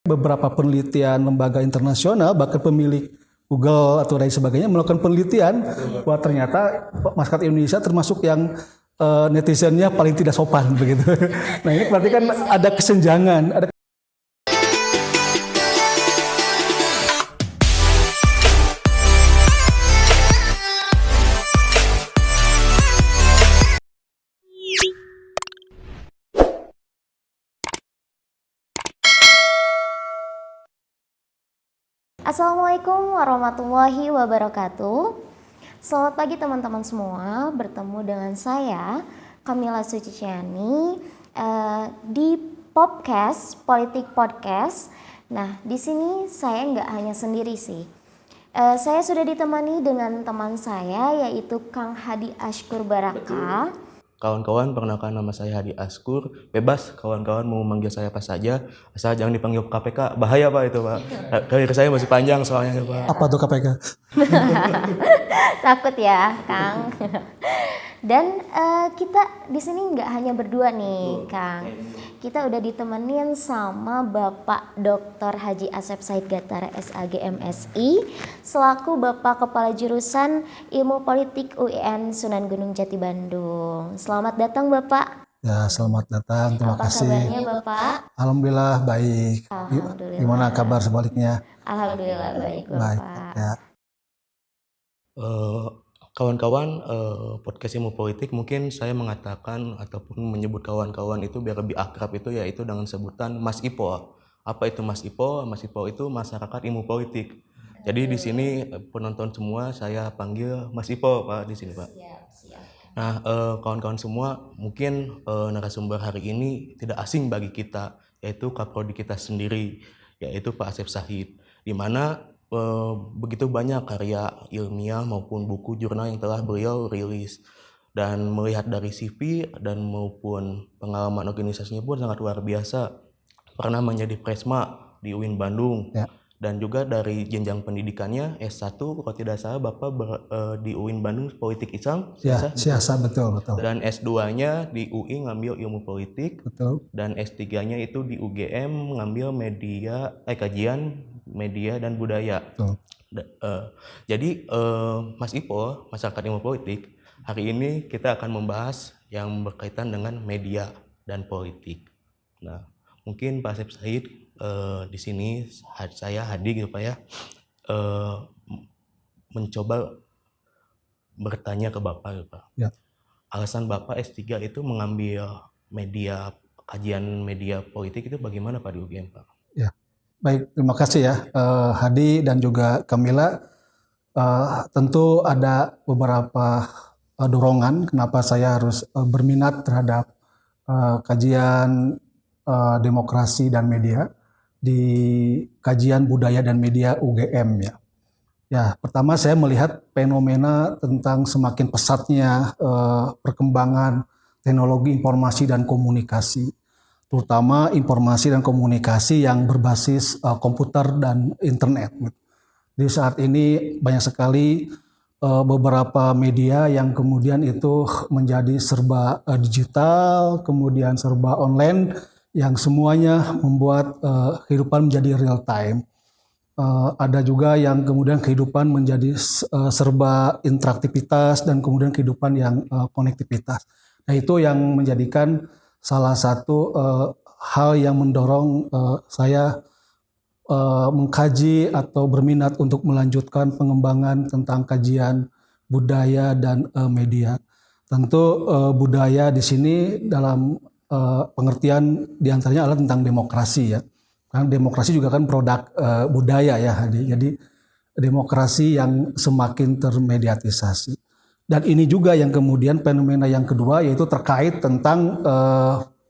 Beberapa penelitian lembaga internasional, bahkan pemilik Google atau lain sebagainya melakukan penelitian bahwa ternyata masyarakat Indonesia termasuk yang netizennya paling tidak sopan begitu. Nah ini berarti kan ada kesenjangan. Assalamualaikum warahmatullahi wabarakatuh. Selamat pagi teman-teman semua. Bertemu dengan saya Kamila Suciciani di podcast Politik Podcast. Nah, di sini saya nggak hanya sendiri sih. Saya sudah ditemani dengan teman saya yaitu Kang Hadi Ashkur Baraka. Kawan-kawan, perkenalkan nama saya Hadi Askur. Bebas kawan-kawan mau manggil saya apa saja, asal jangan dipanggil KPK. Bahaya Pak itu Pak. Karir saya masih panjang soalnya Pak. Apa tuh KPK? Takut ya, Kang. Dan kita di sini nggak hanya berdua nih, Kang. Kita udah ditemenin sama Bapak Dr. Haji Asep Said Gatara SAG MSI selaku Bapak Kepala Jurusan Ilmu Politik UIN Sunan Gunung Jati Bandung. Selamat datang Bapak. Ya, selamat datang. Terima kasih. Apa kabarnya Bapak? Alhamdulillah baik. Alhamdulillah. Gimana kabar sebaliknya? Alhamdulillah baik Bapak. Baik. Ya. Kawan-kawan, podcast Ilmu Politik mungkin saya mengatakan ataupun menyebut kawan-kawan itu biar lebih akrab itu yaitu dengan sebutan Mas Ipo. Apa itu Mas Ipo? Mas Ipo itu masyarakat ilmu politik. Jadi di sini penonton semua saya panggil Mas Ipo Pak di sini Pak. Siap. Nah, kawan-kawan semua mungkin narasumber hari ini tidak asing bagi kita yaitu kaprodi kita sendiri yaitu Pak Asep Said, di mana begitu banyak karya ilmiah maupun buku jurnal yang telah beliau rilis, dan melihat dari CV dan maupun pengalaman organisasinya pun sangat luar biasa. Pernah menjadi Presma di UIN Bandung Ya. dan juga dari jenjang pendidikannya S1 kalau tidak salah Bapak di UIN Bandung Politik Islam Ya, siasa betul. dan S2-nya di UI ngambil ilmu politik Betul. dan S3-nya itu di UGM ngambil kajian media dan budaya. Betul. Jadi Mas Ipo, masyarakat ilmu politik, hari ini kita akan membahas yang berkaitan dengan media dan politik. Nah, mungkin Pak Asep Said di sini saya Hadi gitu Pak ya, mencoba bertanya ke Bapak gitu Pak. Ya. Alasan Bapak S3 itu mengambil kajian media politik itu bagaimana Pak di UGM Pak? Ya. Baik, terima kasih ya Hadi dan juga Kamila. Tentu ada beberapa dorongan kenapa saya harus berminat terhadap kajian demokrasi dan media di kajian budaya dan media UGM ya. Ya, pertama saya melihat fenomena tentang semakin pesatnya perkembangan teknologi informasi dan komunikasi, terutama informasi dan komunikasi yang berbasis komputer dan internet. Di saat ini banyak sekali beberapa media yang kemudian itu menjadi serba digital, kemudian serba online, yang semuanya membuat kehidupan menjadi real time. Ada juga yang kemudian kehidupan menjadi serba interaktivitas dan kemudian kehidupan yang konektivitas. Nah itu yang menjadikan salah satu hal yang mendorong saya mengkaji atau berminat untuk melanjutkan pengembangan tentang kajian budaya dan media. Tentu budaya di sini dalam pengertian diantaranya adalah tentang demokrasi ya. Karena demokrasi juga kan produk budaya ya Hadi. Jadi demokrasi yang semakin termediatisasi. Dan ini juga yang kemudian fenomena yang kedua yaitu terkait tentang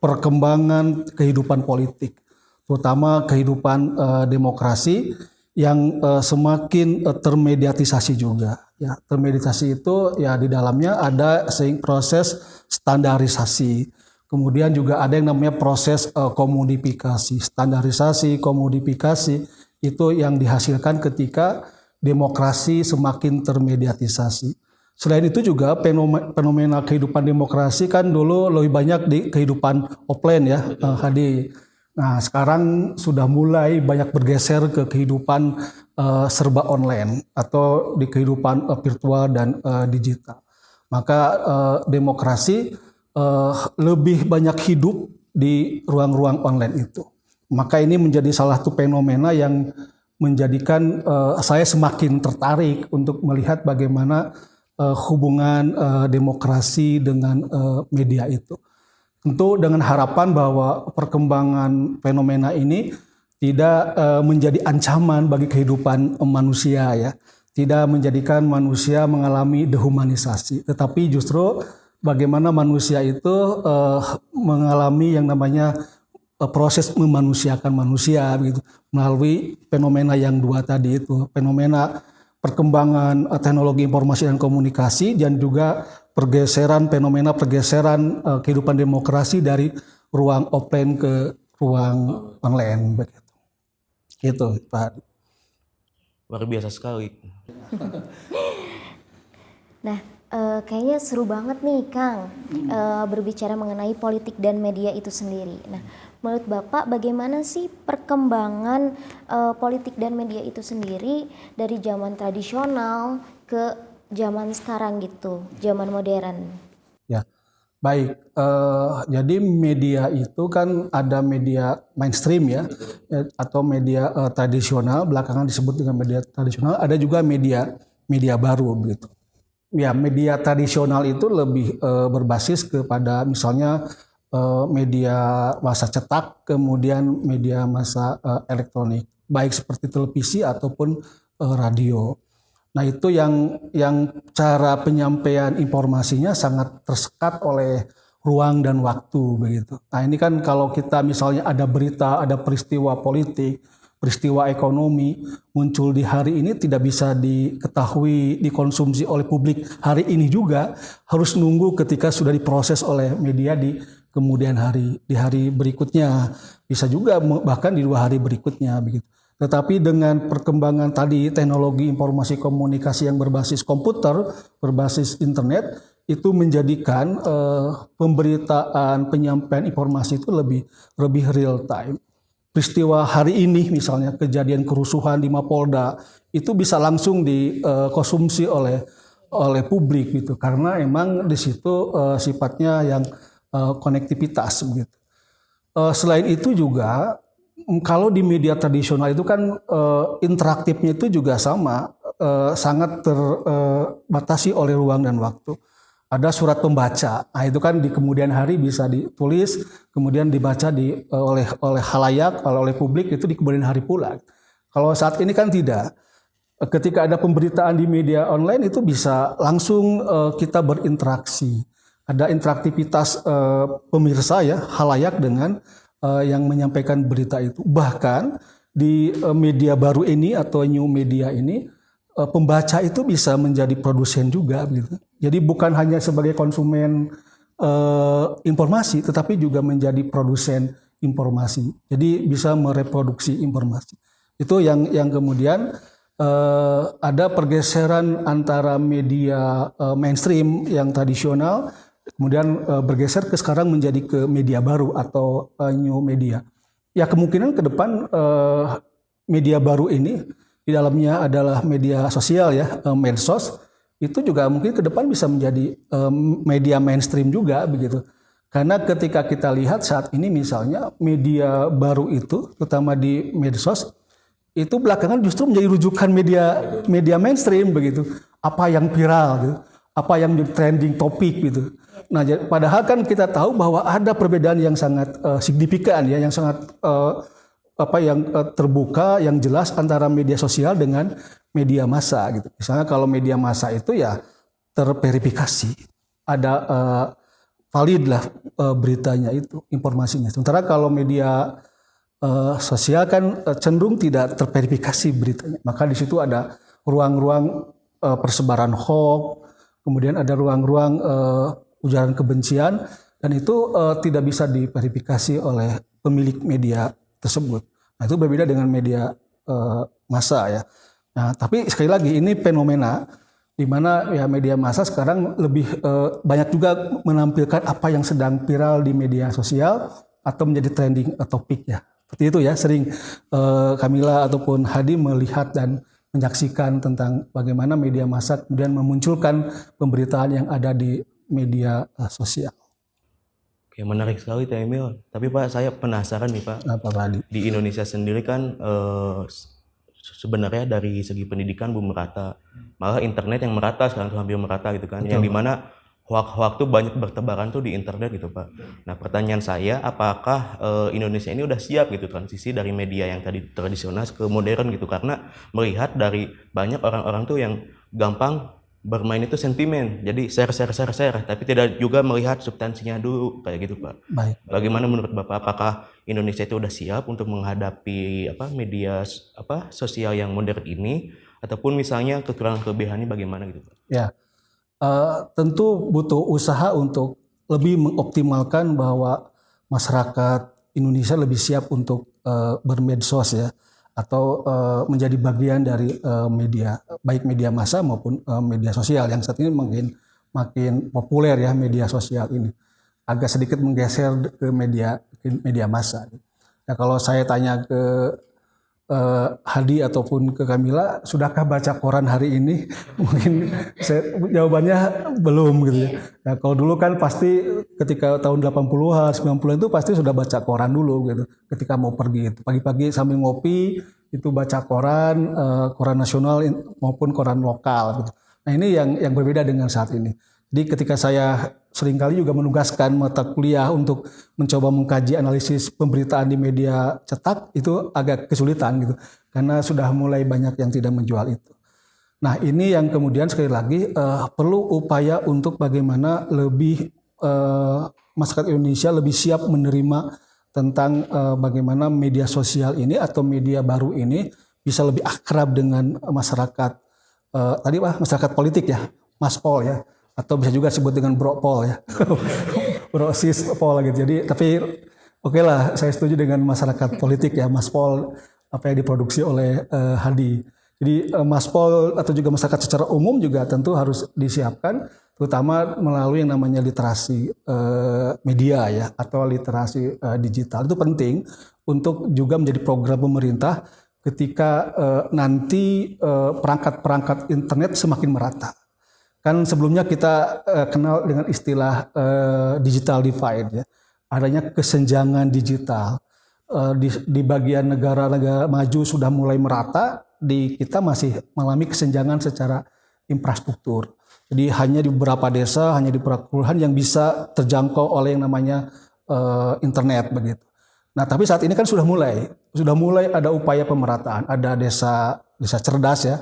perkembangan kehidupan politik, terutama kehidupan demokrasi yang semakin termediatisasi juga. Ya, termediatisasi itu ya di dalamnya ada proses standarisasi. Kemudian juga ada yang namanya proses komodifikasi. Standarisasi, komodifikasi itu yang dihasilkan ketika demokrasi semakin termediatisasi. Selain itu juga fenomena kehidupan demokrasi kan dulu lebih banyak di kehidupan offline ya, Hadi. Nah, sekarang sudah mulai banyak bergeser ke kehidupan serba online atau di kehidupan virtual dan digital. Maka demokrasi lebih banyak hidup di ruang-ruang online itu. Maka ini menjadi salah satu fenomena yang menjadikan saya semakin tertarik untuk melihat bagaimana hubungan demokrasi dengan media itu. Tentu dengan harapan bahwa perkembangan fenomena ini tidak menjadi ancaman bagi kehidupan manusia ya, tidak menjadikan manusia mengalami dehumanisasi, tetapi justru bagaimana manusia itu mengalami yang namanya proses memanusiakan manusia begitu melalui fenomena yang dua tadi itu, fenomena perkembangan teknologi informasi dan komunikasi dan juga fenomena pergeseran kehidupan demokrasi dari ruang offline ke ruang online begitu. Gitu, Pak. Luar biasa sekali. Nah, kayaknya seru banget nih Kang berbicara mengenai politik dan media itu sendiri. Nah, menurut Bapak bagaimana sih perkembangan politik dan media itu sendiri dari zaman tradisional ke zaman sekarang gitu, zaman modern? Ya, baik. Jadi media itu kan ada media mainstream ya, atau media tradisional. Belakangan disebut dengan media tradisional. Ada juga media baru begitu. Ya, media tradisional itu lebih berbasis kepada misalnya media massa cetak, kemudian media massa elektronik, baik seperti televisi ataupun radio. Nah, itu yang cara penyampaian informasinya sangat tersekat oleh ruang dan waktu begitu. Nah, ini kan kalau kita misalnya ada berita, ada peristiwa politik, peristiwa ekonomi muncul di hari ini tidak bisa diketahui, dikonsumsi oleh publik hari ini juga, harus nunggu ketika sudah diproses oleh media di kemudian hari, di hari berikutnya, bisa juga bahkan di 2 hari berikutnya begitu. Tetapi dengan perkembangan tadi teknologi informasi komunikasi yang berbasis komputer, berbasis internet, itu menjadikan pemberitaan, penyampaian informasi itu lebih real time. Peristiwa hari ini misalnya kejadian kerusuhan di Mapolda itu bisa langsung dikonsumsi oleh publik gitu, karena emang di situ sifatnya yang konektivitas begitu. Selain itu juga kalau di media tradisional itu kan interaktifnya itu juga sama, sangat terbatasi oleh ruang dan waktu. Ada surat pembaca, nah itu kan di kemudian hari bisa ditulis, kemudian dibaca oleh halayak, oleh publik itu di kemudian hari pula. Kalau saat ini kan tidak. Ketika ada pemberitaan di media online itu bisa langsung kita berinteraksi. Ada interaktivitas pemirsa ya, halayak dengan yang menyampaikan berita itu. Bahkan di media baru ini atau new media ini, pembaca itu bisa menjadi produsen juga gitu. Jadi bukan hanya sebagai konsumen informasi, tetapi juga menjadi produsen informasi. Jadi bisa mereproduksi informasi. Itu yang kemudian ada pergeseran antara media mainstream yang tradisional, kemudian bergeser ke sekarang menjadi ke media baru atau new media. Ya kemungkinan ke depan media baru ini di dalamnya adalah media sosial ya, medsos, itu juga mungkin ke depan bisa menjadi media mainstream juga begitu. Karena ketika kita lihat saat ini misalnya media baru itu, terutama di medsos, itu belakangan justru menjadi rujukan media mainstream begitu. Apa yang viral gitu, apa yang menjadi trending topik gitu. Nah, padahal kan kita tahu bahwa ada perbedaan yang sangat signifikan ya, yang sangat terbuka, yang jelas antara media sosial dengan media massa gitu. Misalnya kalau media massa itu ya terverifikasi, ada valid lah beritanya itu, informasinya. Sementara kalau media sosial kan cenderung tidak terverifikasi beritanya. Maka di situ ada ruang-ruang persebaran hoax, kemudian ada ruang-ruang ujaran kebencian, dan itu tidak bisa diverifikasi oleh pemilik media tersebut. Nah, itu berbeda dengan media massa ya. Nah, tapi sekali lagi ini fenomena di mana ya media massa sekarang lebih banyak juga menampilkan apa yang sedang viral di media sosial atau menjadi trending topik ya. seperti itu ya, sering Kamila ataupun Hadi melihat dan menyaksikan tentang bagaimana media massa kemudian memunculkan pemberitaan yang ada di media sosial. Oke, menarik sekali Teh Emil. Tapi Pak, saya penasaran nih Pak. Apa Hadi? Di Indonesia sendiri kan sebenarnya dari segi pendidikan belum merata. Malah internet yang merata sekarang tuh hampir merata gitu kan. Betul. Yang dimana hoax-hoax tuh banyak bertebaran tuh di internet gitu Pak. Nah pertanyaan saya, apakah Indonesia ini udah siap gitu transisi dari media yang tadi tradisional ke modern gitu? Karena melihat dari banyak orang-orang tuh yang gampang bermain itu sentimen, jadi share, tapi tidak juga melihat substansinya dulu kayak gitu Pak. Baik. Bagaimana menurut Bapak, apakah Indonesia itu udah siap untuk menghadapi media sosial yang modern ini, ataupun misalnya kekurangan kelebihannya bagaimana gitu Pak? Ya. Tentu butuh usaha untuk lebih mengoptimalkan bahwa masyarakat Indonesia lebih siap untuk bermedsos ya, atau menjadi bagian dari media, baik media massa maupun media sosial yang saat ini makin populer ya, media sosial ini agak sedikit menggeser ke media massa. Nah kalau saya tanya ke Hadi ataupun ke Kamila, sudahkah baca koran hari ini? Mungkin jawabannya belum gitu ya. Nah, kalau dulu kan pasti ketika tahun 80-an, 90-an itu pasti sudah baca koran dulu gitu. Ketika mau pergi itu pagi-pagi sambil ngopi itu baca koran, koran nasional maupun koran lokal gitu. Nah, ini yang berbeda dengan saat ini. Jadi ketika saya seringkali juga menugaskan mata kuliah untuk mencoba mengkaji analisis pemberitaan di media cetak, itu agak kesulitan gitu, karena sudah mulai banyak yang tidak menjual itu. Nah ini yang kemudian sekali lagi perlu upaya untuk bagaimana lebih masyarakat Indonesia lebih siap menerima tentang bagaimana media sosial ini atau media baru ini bisa lebih akrab dengan masyarakat, tadi masyarakat politik ya, Maspol ya, atau bisa juga disebut dengan Bropol ya, Brosispol gitu. Jadi tapi oke lah, saya setuju dengan masyarakat politik ya, Maspol apa yang diproduksi oleh Hadi. Jadi Maspol atau juga masyarakat secara umum juga tentu harus disiapkan, terutama melalui yang namanya literasi media ya, atau literasi digital. Itu penting untuk juga menjadi program pemerintah ketika nanti perangkat-perangkat internet semakin merata. Kan sebelumnya kita kenal dengan istilah digital divide ya, adanya kesenjangan digital. Di bagian negara-negara maju sudah mulai merata, di kita masih mengalami kesenjangan secara infrastruktur. Jadi hanya di beberapa desa, hanya di beberapa kelurahan yang bisa terjangkau oleh yang namanya internet begitu. Nah tapi saat ini kan sudah mulai ada upaya pemerataan, ada desa cerdas ya,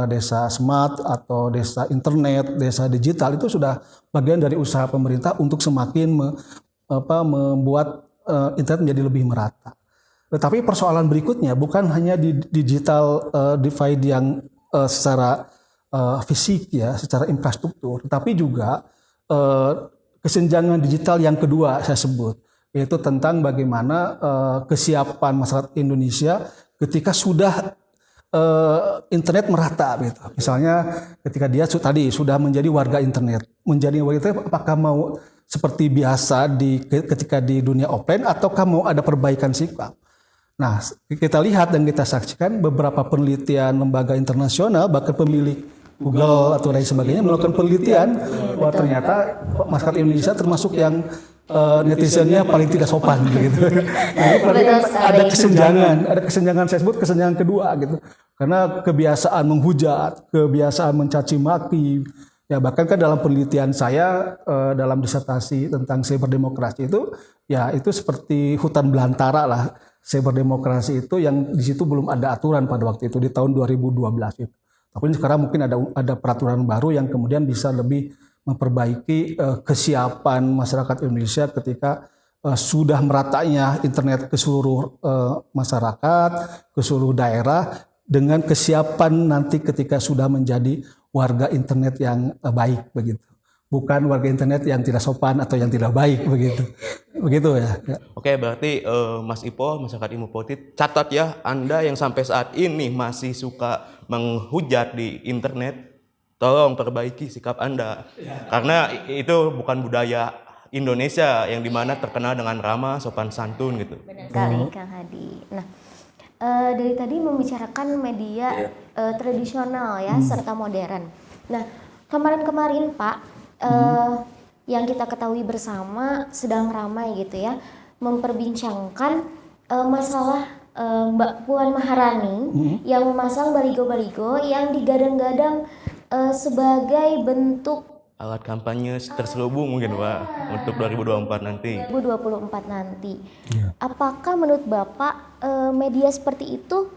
desa smart atau desa internet, desa digital, itu sudah bagian dari usaha pemerintah untuk semakin membuat internet menjadi lebih merata. Tetapi persoalan berikutnya bukan hanya di digital divide yang secara fisik ya, secara infrastruktur, tapi juga kesenjangan digital yang kedua saya sebut, yaitu tentang bagaimana kesiapan masyarakat Indonesia ketika sudah internet merata gitu. Misalnya ketika dia tadi sudah menjadi warga internet, apakah mau seperti biasa ketika di dunia offline ataukah mau ada perbaikan sikap? Nah, kita lihat dan kita saksikan beberapa penelitian lembaga internasional, bahkan pemilik Google atau lain sebagainya melakukan penelitian bahwa ternyata masyarakat Indonesia termasuk yang netizennya paling tidak sopan gitu. Jadi berarti kan ada kesenjangan saya sebut kesenjangan kedua gitu. Karena kebiasaan menghujat, kebiasaan mencaci maki, ya bahkan kan dalam penelitian saya dalam disertasi tentang cyberdemokrasi itu, ya itu seperti hutan belantara lah cyberdemokrasi itu, yang di situ belum ada aturan pada waktu itu di tahun 2012 itu. Tapi sekarang mungkin ada peraturan baru yang kemudian bisa lebih memperbaiki kesiapan masyarakat Indonesia ketika sudah meratanya internet ke seluruh masyarakat, ke seluruh daerah, dengan kesiapan nanti ketika sudah menjadi warga internet yang baik begitu. Bukan warga internet yang tidak sopan atau yang tidak baik begitu. Begitu ya. Oke, berarti Mas Ipo, masyarakat Imo Putih, catat ya, Anda yang sampai saat ini masih suka menghujat di internet, tolong perbaiki sikap Anda. Karena itu bukan budaya Indonesia yang dimana terkenal dengan ramah, sopan santun gitu. Benar sekali Kang Hadi. Nah, dari tadi membicarakan media tradisional ya serta modern. Nah, kemarin-kemarin Pak, yang kita ketahui bersama sedang ramai gitu ya, memperbincangkan masalah Mbak Puan Maharani yang memasang baligo-baligo yang digadang-gadang sebagai bentuk Alat kampanye terselubung mungkin Pak untuk 2024 nanti. 2024 nanti. Apakah menurut Bapak media seperti itu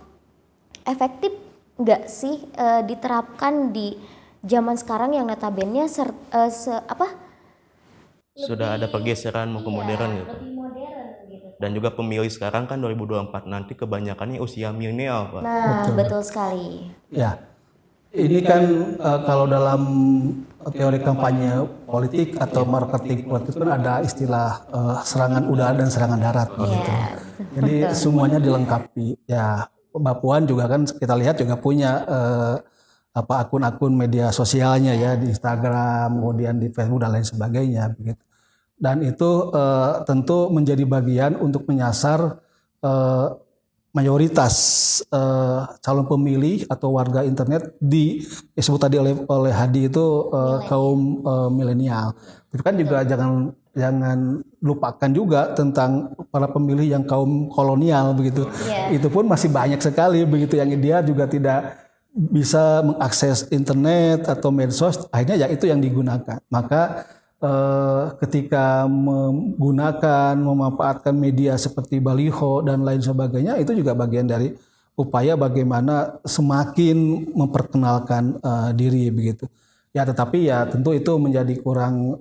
efektif nggak sih diterapkan di zaman sekarang yang notabene Sudah ada pergeseran mau ke modern gitu. lebih modern gitu. Dan juga pemilih sekarang kan 2024 nanti kebanyakannya usia milenial Pak. Nah, betul sekali. Ya, ini kan kalau dalam teori kampanye politik atau marketing politik kan ada istilah serangan udara dan serangan darat begitu. Jadi semuanya dilengkapi. Ya, Mbak Puan juga kan kita lihat juga punya akun-akun media sosialnya ya di Instagram, kemudian di Facebook dan lain sebagainya begitu. Dan itu tentu menjadi bagian untuk menyasar mayoritas calon pemilih atau warga internet disebut tadi oleh Hadi itu kaum milenial. Tapi kan juga jangan lupakan juga tentang para pemilih yang kaum kolonial begitu. Itu pun masih banyak sekali begitu yang dia juga tidak bisa mengakses internet atau medsos, akhirnya ya itu yang digunakan. Maka ketika menggunakan, memanfaatkan media seperti baliho dan lain sebagainya, itu juga bagian dari upaya bagaimana semakin memperkenalkan diri begitu. Ya, tetapi ya tentu itu menjadi kurang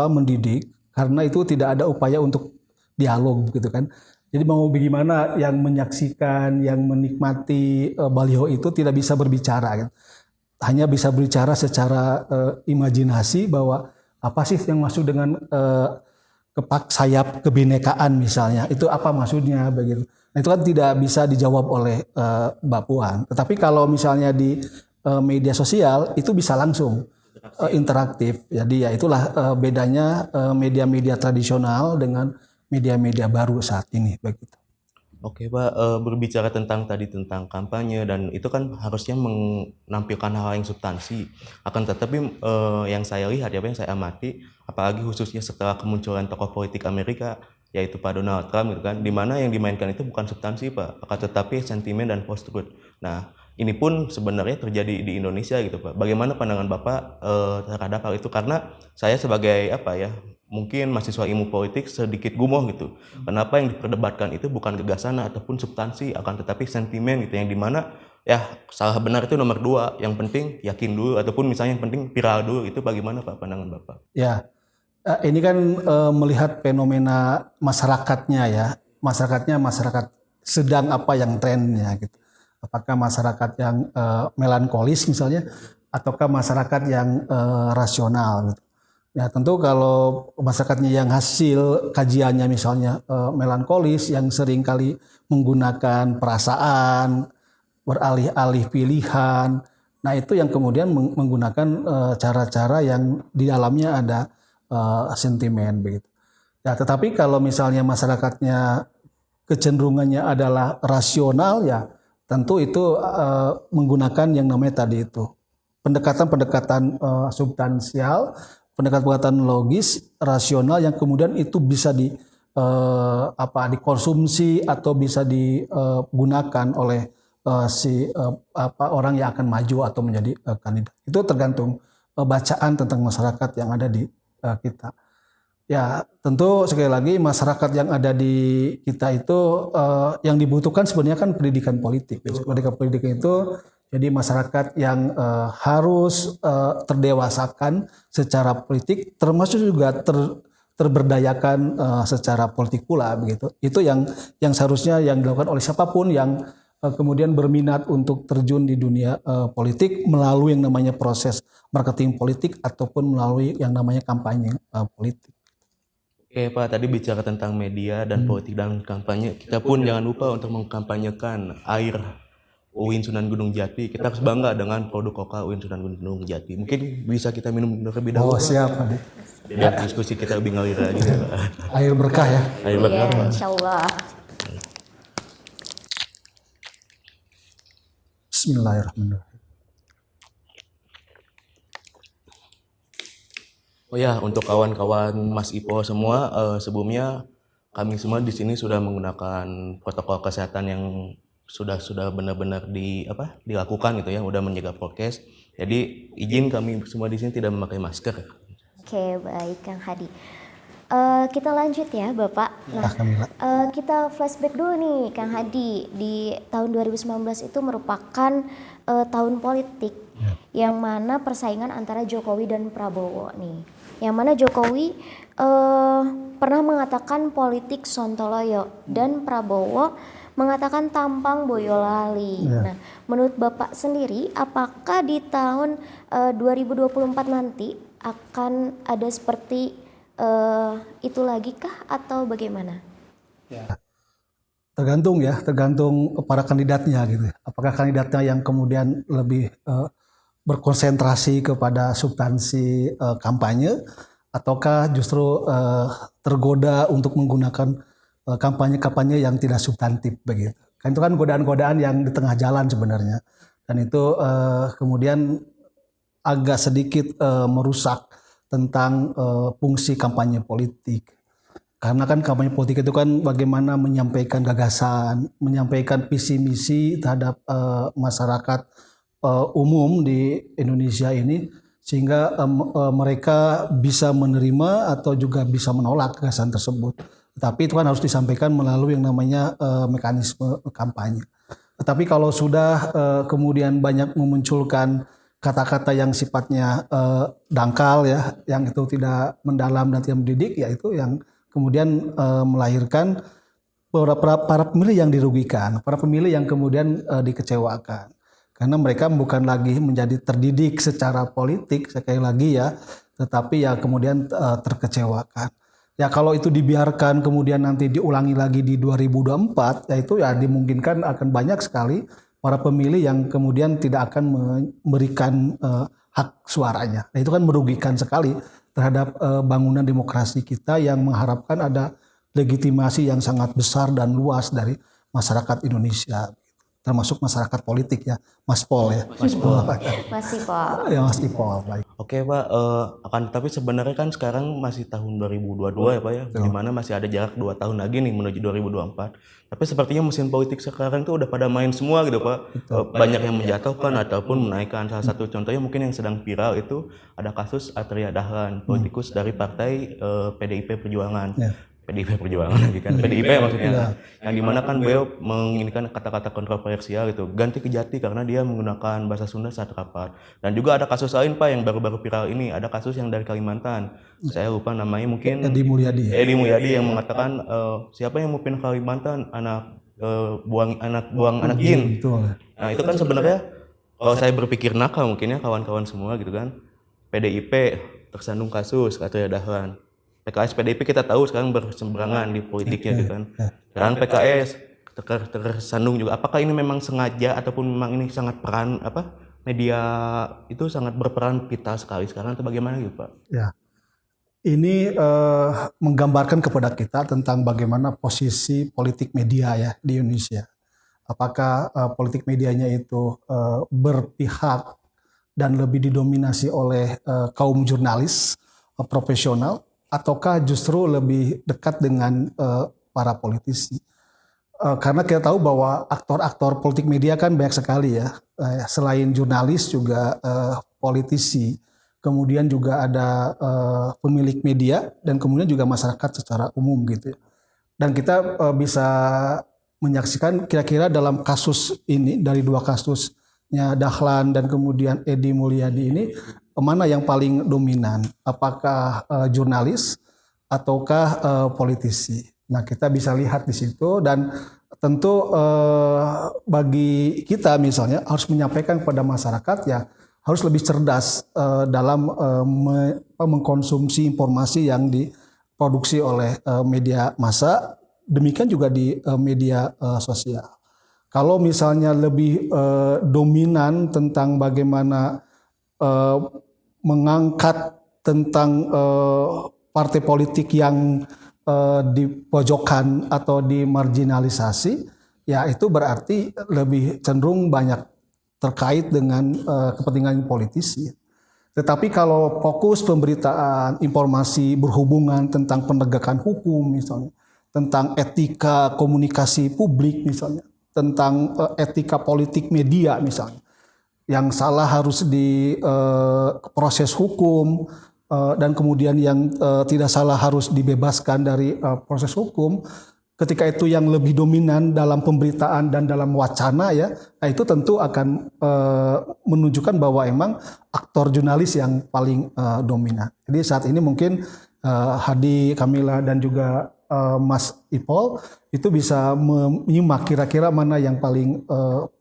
mendidik karena itu tidak ada upaya untuk dialog gitu kan. Jadi mau bagaimana yang menyaksikan, yang menikmati baliho itu tidak bisa berbicara gitu. Hanya bisa berbicara secara imajinasi bahwa apa sih yang masuk dengan sayap kebinekaan misalnya, itu apa maksudnya begitu. Nah, itu kan tidak bisa dijawab oleh Mbak Puan. Tetapi kalau misalnya di media sosial itu bisa langsung interaktif. Jadi ya itulah bedanya media-media tradisional dengan media-media baru saat ini begitu. Oke Pak, berbicara tentang kampanye dan itu kan harusnya menampilkan hal yang substansi. Akan tetapi yang saya lihat yang saya amati, apalagi khususnya setelah kemunculan tokoh politik Amerika yaitu Pak Donald Trump gitu kan, di mana yang dimainkan itu bukan substansi Pak, akan tetapi sentimen dan post-truth. Nah, ini pun sebenarnya terjadi di Indonesia gitu Pak. Bagaimana pandangan Bapak terhadap hal itu? Karena saya sebagai mungkin mahasiswa ilmu politik sedikit gumoh gitu. Kenapa yang diperdebatkan itu bukan gagasan ataupun substansi, akan tetapi sentimen gitu, yang dimana ya salah benar itu nomor 2, yang penting yakin dulu ataupun misalnya yang penting viral dulu. Itu bagaimana Pak pandangan Bapak? Ya, ini kan melihat fenomena masyarakatnya ya, masyarakat sedang apa yang trennya gitu. Apakah masyarakat yang melankolis misalnya, ataukah masyarakat yang rasional gitu. Ya tentu kalau masyarakatnya yang hasil kajiannya misalnya melankolis, yang sering kali menggunakan perasaan, beralih-alih pilihan, nah itu yang kemudian menggunakan cara-cara yang di dalamnya ada sentimen begitu. Ya tetapi kalau misalnya masyarakatnya kecenderungannya adalah rasional, ya tentu itu menggunakan yang namanya tadi itu pendekatan-pendekatan substansial, pendekatan logis, rasional yang kemudian itu bisa dikonsumsi atau bisa digunakan oleh orang yang akan maju atau menjadi kandidat. Itu tergantung bacaan tentang masyarakat yang ada di kita. Ya, tentu sekali lagi masyarakat yang ada di kita itu yang dibutuhkan sebenarnya kan pendidikan politik. Pendidikan politik itu jadi masyarakat yang harus terdewasakan secara politik, termasuk juga terberdayakan secara politik pula begitu. Itu yang seharusnya yang dilakukan oleh siapapun yang kemudian berminat untuk terjun di dunia politik melalui yang namanya proses marketing politik ataupun melalui yang namanya kampanye politik. Oke Pak, tadi bicara tentang media dan politik dan kampanye, kita pun jangan lupa untuk mengkampanyekan air UIN Sunan Gunung Jati. Kita harus bangga dengan produk koka UIN Sunan Gunung Jati. Mungkin bisa kita minum terlebih Oh dahulu, Pak, siap Hadi. biar diskusi kita lebih ngalir lagi, Pak. Air berkah ya. Ayo Iya, berkah, Pak. insya Allah. Bismillahirrahmanirrahim. Oh ya, untuk kawan-kawan Mas Ipo semua, sebelumnya kami semua di sini sudah menggunakan protokol kesehatan yang sudah benar-benar dilakukan gitu ya, udah menjaga prokes. Jadi izin kami semua di sini tidak memakai masker. Oke, baik Kang Hadi. Kita lanjut ya Bapak. Nah, Kamila. kita flashback dulu nih Kang Hadi. Di tahun 2019 itu merupakan tahun politik yang mana persaingan antara Jokowi dan Prabowo nih. Yang mana Jokowi pernah mengatakan politik sontoloyo dan Prabowo mengatakan tampang Boyolali. Nah, menurut Bapak sendiri, apakah di tahun 2024 nanti akan ada seperti itu lagi kah atau bagaimana? Tergantung para kandidatnya gitu. Apakah kandidatnya yang kemudian lebih berkonsentrasi kepada substansi kampanye, ataukah justru tergoda untuk menggunakan kampanye-kampanye yang tidak substantif begitu. Kan itu kan godaan-godaan yang di tengah jalan sebenarnya. Dan itu kemudian agak sedikit merusak tentang fungsi kampanye politik. Karena kan kampanye politik itu kan bagaimana menyampaikan gagasan, menyampaikan visi misi terhadap masyarakat umum di Indonesia ini, sehingga mereka bisa menerima atau juga bisa menolak gagasan tersebut. Tapi itu kan harus disampaikan melalui yang namanya mekanisme kampanye. Tetapi kalau sudah kemudian banyak memunculkan kata-kata yang sifatnya dangkal ya, yang itu tidak mendalam dan tidak mendidik, yaitu yang kemudian melahirkan para pemilih yang dirugikan, para pemilih yang kemudian dikecewakan. Karena mereka bukan lagi menjadi terdidik secara politik, sekali lagi ya, tetapi ya kemudian terkecewakan. Ya kalau itu dibiarkan kemudian nanti diulangi lagi di 2024, ya itu ya dimungkinkan akan banyak sekali para pemilih yang kemudian tidak akan memberikan hak suaranya. Nah itu kan merugikan sekali terhadap bangunan demokrasi kita yang mengharapkan ada legitimasi yang sangat besar dan luas dari masyarakat Indonesia, termasuk masyarakat politik ya, Mas Pol ya. Mas Pol. Masih Pak. Ya Mas Ipol, baik. Oke Pak, tapi sebenarnya kan sekarang masih tahun 2022 ya Pak ya, di mana masih ada jarak 2 tahun lagi nih menuju 2024. Tapi sepertinya mesin politik sekarang tuh udah pada main semua gitu Pak. Banyak yang menjatuhkan ataupun menaikkan. Salah satu contohnya mungkin yang sedang viral itu ada kasus Atria Dahlan, politikus dari partai PDIP Perjuangan. PDIP Perjuangan lagi kan, PDIP maksudnya, yang dimana kan beliau menginginkan kata-kata kontroversial gitu, ganti ke Jati karena dia menggunakan bahasa Sunda saat rapat. Dan juga ada kasus lain Pak yang baru-baru viral ini, ada kasus yang dari Kalimantan, saya lupa namanya, mungkin Edi Mulyadi yang mengatakan siapa yang mau pindah Kalimantan, buang anak jin. Nah itu kan sebenarnya kalau saya berpikir nakal mungkin ya kawan-kawan semua gitu kan, PDIP tersandung kasus Atria Dahlan. PKS PDIP kita tahu sekarang berseberangan di politiknya gitu kan. Sekarang PKS tersandung juga. Apakah ini memang sengaja ataupun memang ini sangat peran media itu sangat berperan vital sekali sekarang atau bagaimana gitu Pak? Ya. Ini menggambarkan kepada kita tentang bagaimana posisi politik media ya di Indonesia. Apakah politik medianya itu berpihak dan lebih didominasi oleh kaum jurnalis profesional, ataukah justru lebih dekat dengan para politisi? Karena kita tahu bahwa aktor-aktor politik media kan banyak sekali ya. Selain jurnalis juga politisi, kemudian juga ada pemilik media, dan kemudian juga masyarakat secara umum gitu ya. Dan kita bisa menyaksikan kira-kira dalam kasus ini, dari 2 kasusnya Dahlan dan kemudian Edi Mulyadi ini, mana yang paling dominan? Apakah jurnalis ataukah politisi? Nah, kita bisa lihat di situ, dan tentu bagi kita misalnya harus menyampaikan kepada masyarakat ya harus lebih cerdas dalam mengkonsumsi informasi yang diproduksi oleh media massa, demikian juga di media sosial. Kalau misalnya lebih dominan tentang bagaimana eh, mengangkat tentang partai politik yang dipojokkan atau dimarginalisasi, ya itu berarti lebih cenderung banyak terkait dengan kepentingan politisi. Tetapi kalau fokus pemberitaan informasi berhubungan tentang penegakan hukum misalnya, tentang etika komunikasi publik misalnya, tentang etika politik media misalnya, yang salah harus di proses hukum dan kemudian yang tidak salah harus dibebaskan dari proses hukum. Ketika itu yang lebih dominan dalam pemberitaan dan dalam wacana ya, nah itu tentu akan menunjukkan bahwa emang aktor jurnalis yang paling dominan. Jadi saat ini mungkin Hadi, Kamila dan juga Mas Ipol itu bisa menyimak kira-kira mana yang paling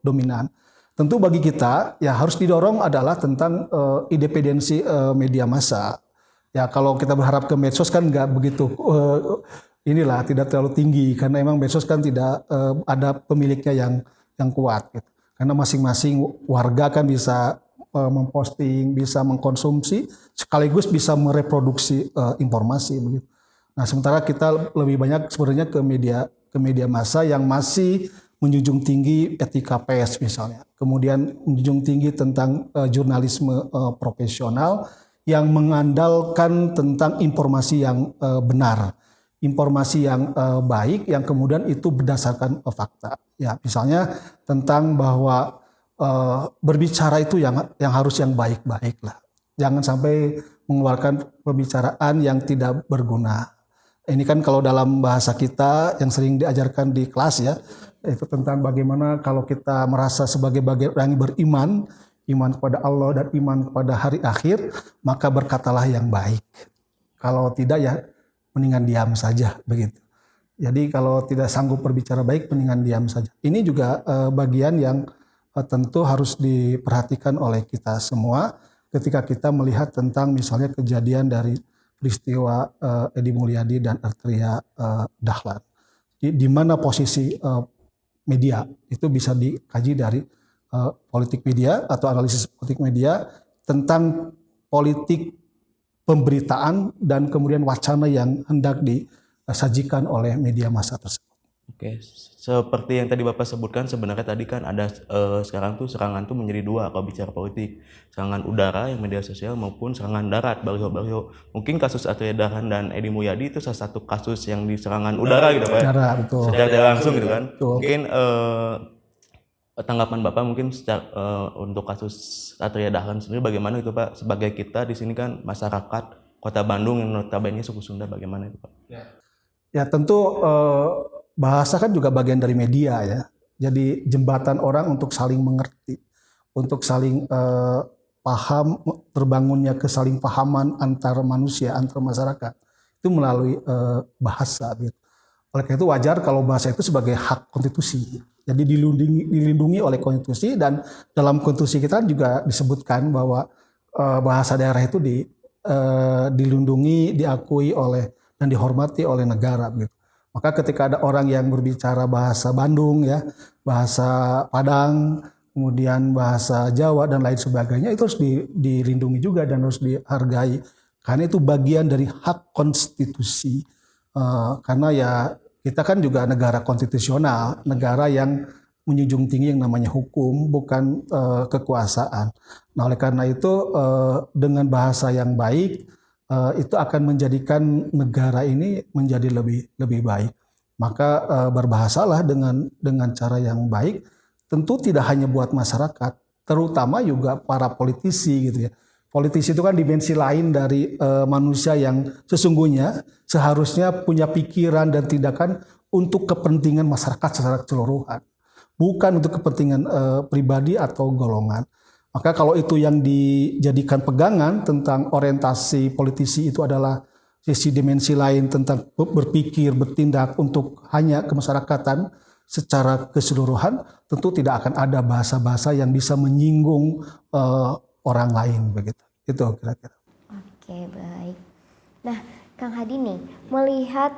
dominan. Tentu bagi kita ya harus didorong adalah tentang independensi media massa. Ya kalau kita berharap ke medsos kan nggak begitu tidak terlalu tinggi karena emang medsos kan tidak ada pemiliknya yang kuat gitu. Karena masing-masing warga kan bisa memposting, bisa mengkonsumsi sekaligus bisa mereproduksi informasi begitu. Nah, sementara kita lebih banyak sebenarnya ke media massa yang masih menjunjung tinggi etika pers misalnya. Kemudian menjunjung tinggi tentang jurnalisme profesional yang mengandalkan tentang informasi yang benar, informasi yang baik yang kemudian itu berdasarkan fakta. Ya, misalnya tentang bahwa berbicara itu yang harus yang baik-baik lah. Jangan sampai mengeluarkan pembicaraan yang tidak berguna. Ini kan kalau dalam bahasa kita yang sering diajarkan di kelas ya, itu tentang bagaimana kalau kita merasa sebagai orang yang beriman, iman kepada Allah dan iman kepada hari akhir, maka berkatalah yang baik. Kalau tidak ya mendingan diam saja begitu. Jadi kalau tidak sanggup berbicara baik, mendingan diam saja. Ini juga bagian yang tentu harus diperhatikan oleh kita semua ketika kita melihat tentang misalnya kejadian dari peristiwa Edi Mulyadi dan Arteria Dahlan. Di mana posisi media itu bisa dikaji dari politik media atau analisis politik media tentang politik pemberitaan dan kemudian wacana yang hendak disajikan oleh media massa tersebut. Oke, seperti yang tadi Bapak sebutkan sebenarnya tadi kan ada sekarang tuh serangan tuh menjadi dua kalau bicara politik. Serangan udara yang media sosial maupun serangan darat, baliho-baliho. Mungkin kasus Arteria Dahlan dan Edi Mulyadi itu salah satu kasus yang di serangan udara gitu Pak. Udara, betul. Secara tidak langsung gitu kan. Betul. Mungkin tanggapan Bapak mungkin untuk kasus Arteria Dahlan sendiri bagaimana itu Pak? Sebagai kita di sini kan masyarakat Kota Bandung yang notabene suku Sunda bagaimana itu Pak? Ya tentu bahasa kan juga bagian dari media ya. Jadi jembatan orang untuk saling mengerti, untuk saling paham, terbangunnya kesaling pahaman antar manusia, antar masyarakat itu melalui bahasa. Gitu. Oleh karena itu wajar kalau bahasa itu sebagai hak konstitusi. Jadi dilindungi oleh konstitusi dan dalam konstitusi kita juga disebutkan bahwa bahasa daerah itu dilindungi, diakui oleh dan dihormati oleh negara. Gitu. Maka ketika ada orang yang berbicara bahasa Bandung ya, bahasa Padang, kemudian bahasa Jawa dan lain sebagainya itu harus dilindungi juga dan harus dihargai. Karena itu bagian dari hak konstitusi. Karena ya kita kan juga negara konstitusional, negara yang menjunjung tinggi yang namanya hukum, bukan kekuasaan. Nah oleh karena itu dengan bahasa yang baik, itu akan menjadikan negara ini menjadi lebih baik. Maka berbahasalah dengan cara yang baik. Tentu tidak hanya buat masyarakat, terutama juga para politisi gitu ya. Politisi itu kan dimensi lain dari manusia yang sesungguhnya seharusnya punya pikiran dan tindakan untuk kepentingan masyarakat secara keseluruhan, bukan untuk kepentingan pribadi atau golongan. Maka kalau itu yang dijadikan pegangan tentang orientasi politisi itu adalah sisi dimensi lain tentang berpikir, bertindak untuk hanya kemasyarakatan secara keseluruhan, tentu tidak akan ada bahasa-bahasa yang bisa menyinggung orang lain begitu. Itu kira-kira. Oke, baik. Nah, Kang Hadi nih, melihat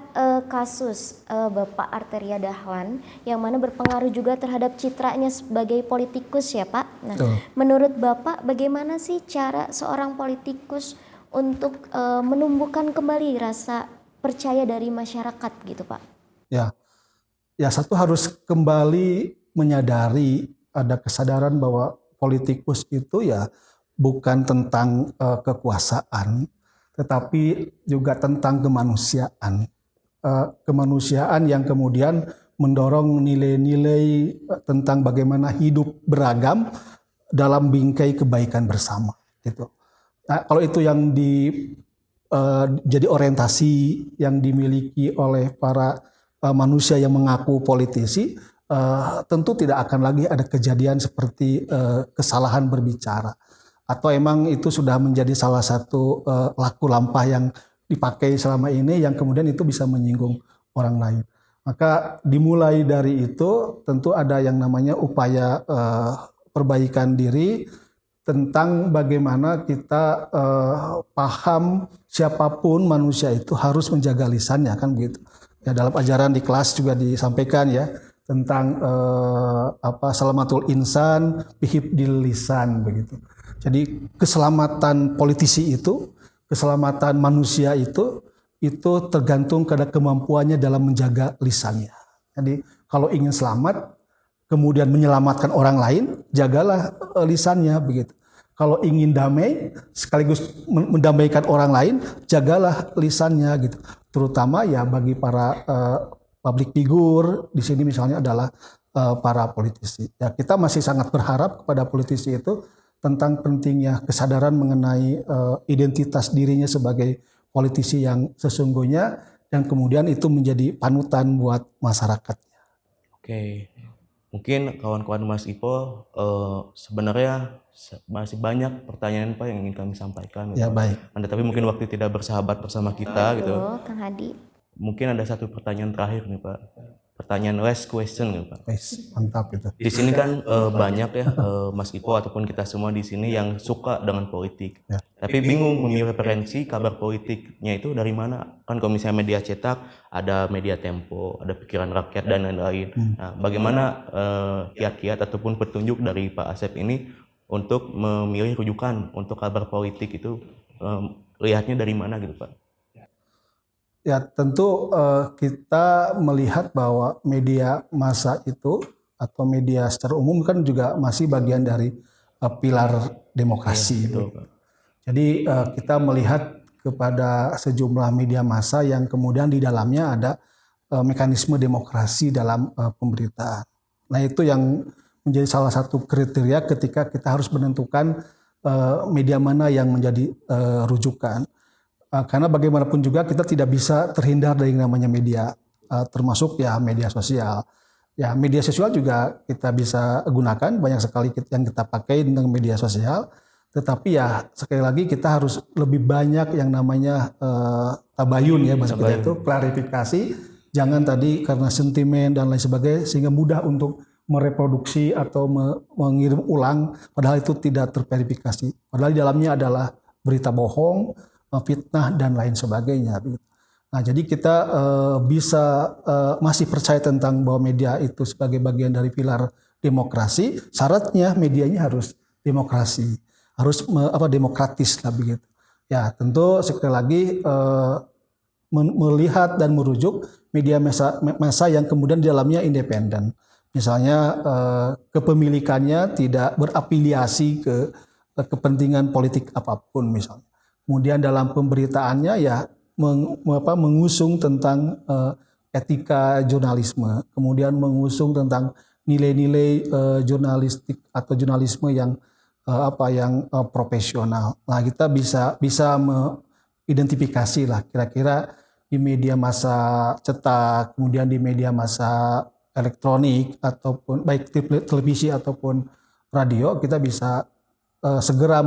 kasus Bapak Arteria Dahlan yang mana berpengaruh juga terhadap citranya sebagai politikus ya Pak. Nah, Betul. menurut Bapak bagaimana sih cara seorang politikus untuk menumbuhkan kembali rasa percaya dari masyarakat gitu Pak? Ya, ya satu harus kembali menyadari ada kesadaran bahwa politikus itu ya bukan tentang kekuasaan, tetapi juga tentang kemanusiaan. Kemanusiaan yang kemudian mendorong nilai-nilai tentang bagaimana hidup beragam dalam bingkai kebaikan bersama. Gitu. Nah, kalau itu yang jadi orientasi yang dimiliki oleh para manusia yang mengaku politisi, tentu tidak akan lagi ada kejadian seperti kesalahan berbicara. Atau emang itu sudah menjadi salah satu laku lampah yang dipakai selama ini yang kemudian itu bisa menyinggung orang lain. Maka dimulai dari itu tentu ada yang namanya upaya perbaikan diri tentang bagaimana kita paham siapapun manusia itu harus menjaga lisannya kan begitu. Ya dalam ajaran di kelas juga disampaikan ya tentang salamatul insan bihifdil lisan begitu. Jadi keselamatan politisi itu, keselamatan manusia itu tergantung pada kemampuannya dalam menjaga lisannya. Jadi kalau ingin selamat, kemudian menyelamatkan orang lain, jagalah lisannya begitu. Kalau ingin damai, sekaligus mendamaikan orang lain, jagalah lisannya gitu. Terutama ya bagi para public figure di sini misalnya adalah para politisi. Ya kita masih sangat berharap kepada politisi itu tentang pentingnya kesadaran mengenai identitas dirinya sebagai politisi yang sesungguhnya dan kemudian itu menjadi panutan buat masyarakatnya. Oke, mungkin kawan-kawan Mas Ipo sebenarnya masih banyak pertanyaan Pak yang ingin kami sampaikan. Ya baik. Tapi mungkin waktu tidak bersahabat bersama kita gitu. Kang Hadi. Mungkin ada satu pertanyaan terakhir nih Pak. Pertanyaan last question nih Pak. Mantap itu. Di sini kan banyak ya Mas Ipo ataupun kita semua di sini yang suka dengan politik. Ya. Tapi bingung memilih referensi kabar politiknya itu dari mana. Kan kalau misalnya media cetak ada Media Tempo, ada Pikiran Rakyat dan lain-lain. Nah, bagaimana kiat-kiat ataupun petunjuk dari Pak Asep ini untuk memilih rujukan untuk kabar politik itu lihatnya dari mana gitu Pak? Ya tentu kita melihat bahwa media massa itu atau media secara umum kan juga masih bagian dari pilar demokrasi. Betul, Pak. Jadi kita melihat kepada sejumlah media massa yang kemudian di dalamnya ada mekanisme demokrasi dalam pemberitaan. Nah itu yang menjadi salah satu kriteria ketika kita harus menentukan media mana yang menjadi rujukan. Karena bagaimanapun juga kita tidak bisa terhindar dari yang namanya media, termasuk ya media sosial. Ya media sosial juga kita bisa gunakan, banyak sekali yang kita pakai tentang media sosial. Tetapi ya sekali lagi kita harus lebih banyak yang namanya tabayun ya bahasa kita itu, klarifikasi. Jangan tadi karena sentimen dan lain sebagainya sehingga mudah untuk mereproduksi atau mengirim ulang, padahal itu tidak terverifikasi. Padahal di dalamnya adalah berita bohong, fitnah dan lain sebagainya. Nah, jadi kita bisa masih percaya tentang bahwa media itu sebagai bagian dari pilar demokrasi. Syaratnya medianya harus demokrasi, harus demokratis lah begitu. Ya, tentu sekali lagi melihat dan merujuk media massa yang kemudian di dalamnya independen. Misalnya kepemilikannya tidak berafiliasi ke kepentingan politik apapun misalnya. Kemudian dalam pemberitaannya ya mengusung tentang etika jurnalisme, kemudian mengusung tentang nilai-nilai jurnalistik atau jurnalisme yang profesional. Nah kita bisa mengidentifikasi lah kira-kira di media massa cetak, kemudian di media massa elektronik ataupun baik televisi ataupun radio kita bisa segera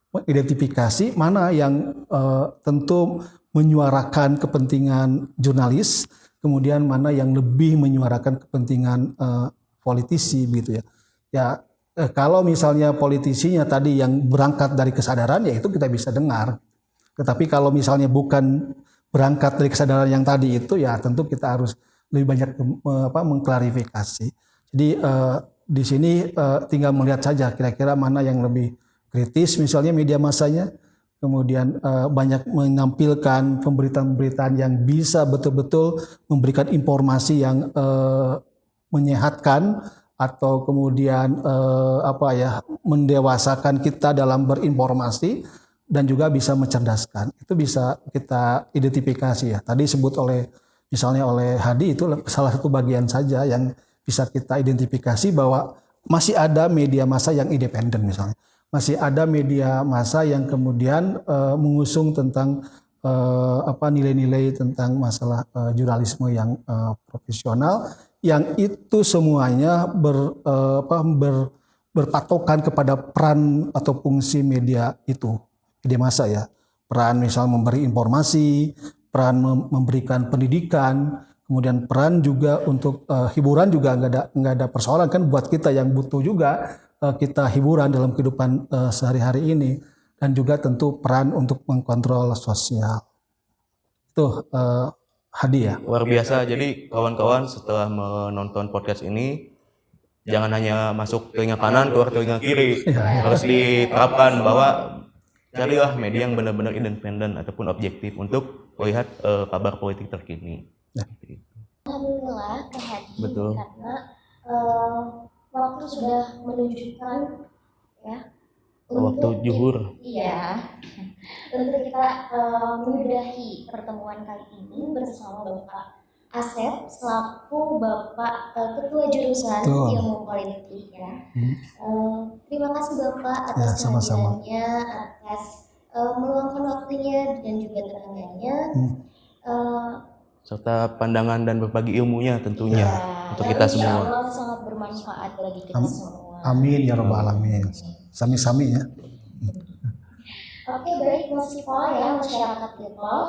mengidentifikasi mana yang tentu menyuarakan kepentingan jurnalis, kemudian mana yang lebih menyuarakan kepentingan politisi gitu ya. Ya kalau misalnya politisinya tadi yang berangkat dari kesadaran ya itu kita bisa dengar. Tetapi kalau misalnya bukan berangkat dari kesadaran yang tadi itu, ya tentu kita harus lebih banyak mengklarifikasi. Jadi di sini tinggal melihat saja kira-kira mana yang lebih kritis, misalnya media massanya, kemudian banyak menampilkan pemberitaan-pemberitaan yang bisa betul-betul memberikan informasi yang menyehatkan atau kemudian mendewasakan kita dalam berinformasi dan juga bisa mencerdaskan. Itu bisa kita identifikasi ya. Tadi disebut misalnya oleh Hadi, itu salah satu bagian saja yang bisa kita identifikasi bahwa masih ada media massa yang independen misalnya. Masih ada media massa yang kemudian mengusung tentang nilai-nilai tentang masalah jurnalisme yang profesional, yang itu semuanya berpatokan kepada peran atau fungsi media itu, media massa ya. Peran misal memberi informasi, peran memberikan pendidikan, kemudian peran juga untuk hiburan juga nggak ada persoalan kan buat kita yang butuh juga kita hiburan dalam kehidupan sehari-hari ini, dan juga tentu peran untuk mengkontrol sosial. Itu Hadi ya. Luar biasa. Jadi kawan-kawan setelah menonton podcast ini jangan hanya masuk telinga kanan keluar telinga kiri. Harus diterapkan bahwa carilah media yang benar-benar independen ataupun objektif untuk melihat kabar politik terkini. Alhamdulillah Hadi, Betul. karena waktu sudah menunjukkan ya Waktu zuhur. Iya, untuk kita menyudahi pertemuan kali ini bersama Bapak Asep selaku Bapak Ketua Jurusan Ilmu Politik ya. Terima kasih Bapak atas kehadirannya, atas meluangkan waktunya dan juga tenaganya. Serta pandangan dan berbagi ilmunya tentunya untuk kita semua. Insya Allah sangat bermanfaat bagi kita semua. Amin ya rabbal alamin. Sami-sami ya. Oke, baik Mas Iqbal ya, masyarakat Iqbal.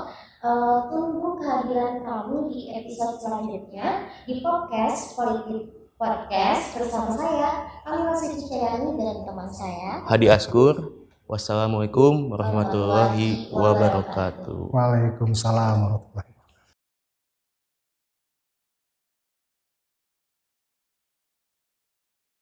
Tunggu kehadiran kami di episode selanjutnya di podcast Politik Podcast bersama saya, Kamila Suciani, dan teman saya Hadi Askur. Wassalamualaikum warahmatullahi wabarakatuh. Waalaikumsalam warahmatullahi wabarakatuh.